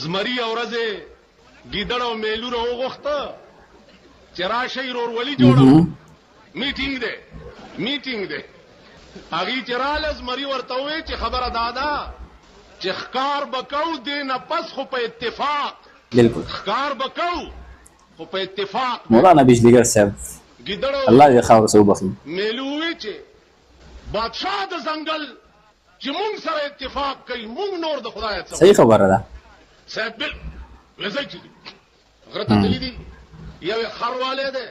زمری ورځې ګیدړ او میلو راوغوښته چې راشئ ورورولي جوړو میټینګ دی هغې چې راله زمري ورته ووایي چې خبره دا ده چې ښکار به کوو دې نه پس خو په اتفاق بالکل ښکار به کوو خو په اتفاق مولانا بجلیګر صاحب ګیدړ الله دې خاوره سه وبخي میلو ووایي چې بادشاه د ځنګل چې مونږ سره اتفاق کوي مونږ نور د خدای څه صحیح خبره ده صاحب بل لزای چې غره ته تللی دي یو یې خر والی دی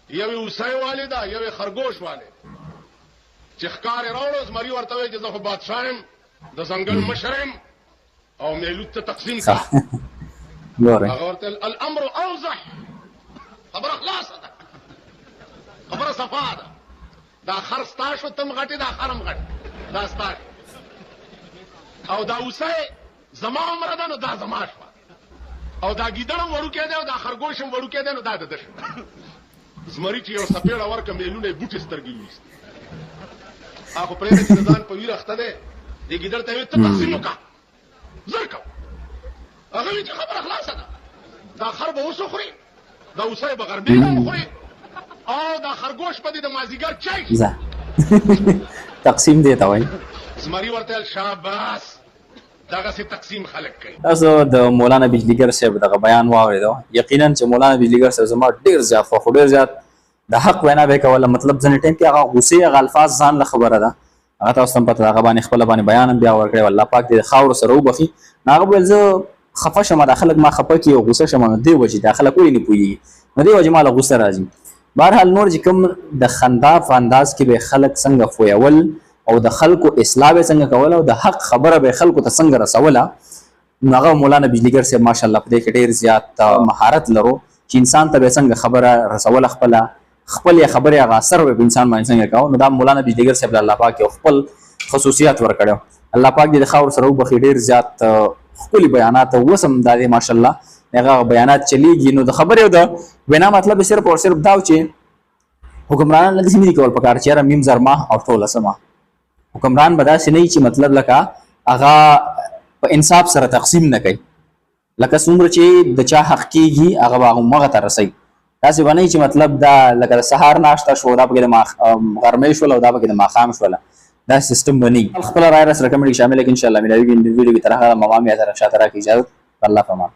یو یې اوسۍ والی ده یو یې خرګوش والی چې ښکار یې راوړو زمري ورته وایي چې زه خو بادشاه یم د ځنګل مشر یم او میلو ته تقسیم کړه هغه ورته الامر اوضح خبره خلاصه ده خبره صفا ده دا خر ستا شو تم غټې دا خر هم غټ دا ستا او دا اوسۍ زما عمره ده نو دا زما شوه او دا ګیدړ هم وړوکی دی او دا خرګوش هم وړوکی دی نو دا د ده شو زمري چې یو څپېړه ورکړه میلونه یې بوټې سترګې وویستې هغه خو پرېږده چې د ځان په ویر اخته دی دې ګیدړ ته یې ویل ته تقسیم وکړه زر کوه هغه وایي چې خبره خلاصه ده دا خر به اوس وخوري دا اوسۍ به غرمې هم وخوري او دا خرګوش به دې د مازدیګر چای تقسیم دی ته وایي زمري ورته ویل شاباس دغسې تقسیم خلک کوي. تاسو د مولانا بجلیګر صاحب دغه بیان واورېدو یقینا چې مولانا بجلیګر صاحب زما ډېر زیات خوښ ډېر زیات د حق وینا به یې کوله مطلب ځینې ټایم کې هغه غوسې هغه الفاظ ځان له خبره ده هغه تاسو ته هم پته ده هغه باندې خپله باندې بیان هم بیا ورکړی و الله پاک دې خاورو سره وبخي نو هغه ویل زه خفه شم دا خلک ما خفه کړي او غوسه شم نو دې وجې دا خلک ولې نه پوهېږي نو دې وجې ما له غوسه راځي بهرحال نور چې کوم د خندا په انداز کې به خلک څنګه فویول او د خلکو اصلاح به څنګه کوله او د حق خبره به خلکو ته څنګه رسوله نو هغه مولانا بجلیګر صاحب ماشاءالله په دې کې ډېر زیات مهارت لرو چې انسان ته به څنګه خبره رسوله خپلې خبرې هغه اثر به په انسان باندې څنګه کوو نو دا مولانا بجلیګر صاحب له الله پاک یو خپل خصوصیات ورکړی الله پاک دې د خاورو سره وبخي ډېر زیات ښکلي بیانات اوس هم دا دی ماشاءالله هغه بیانات چلیږي نو د خبرې او د وینا مطلب صرف او صرف دا و چې حکمرانان داسې نه دي کول پکار چې یاره میم زر ماه او ټوله څه ماه حکمران به داسې نه وي چې مطلب لکه هغه په انصاف سره تقسیم نه کوي لکه څومره چې د چا حق کېږي هغه به همغه ته رسوي داسې به نه وي چې مطلب دا لکه د سهار ناشته شو دا پکې د غرمۍ شول او دا پکې د ماښام شوله دا سیستم به نه وي خپله رایه راسره کمنټ کې شامله کړئ انشاءالله ملاویږي ویډیو کې تر هغه مما مې سره شاته راکړي اجازت الله په امان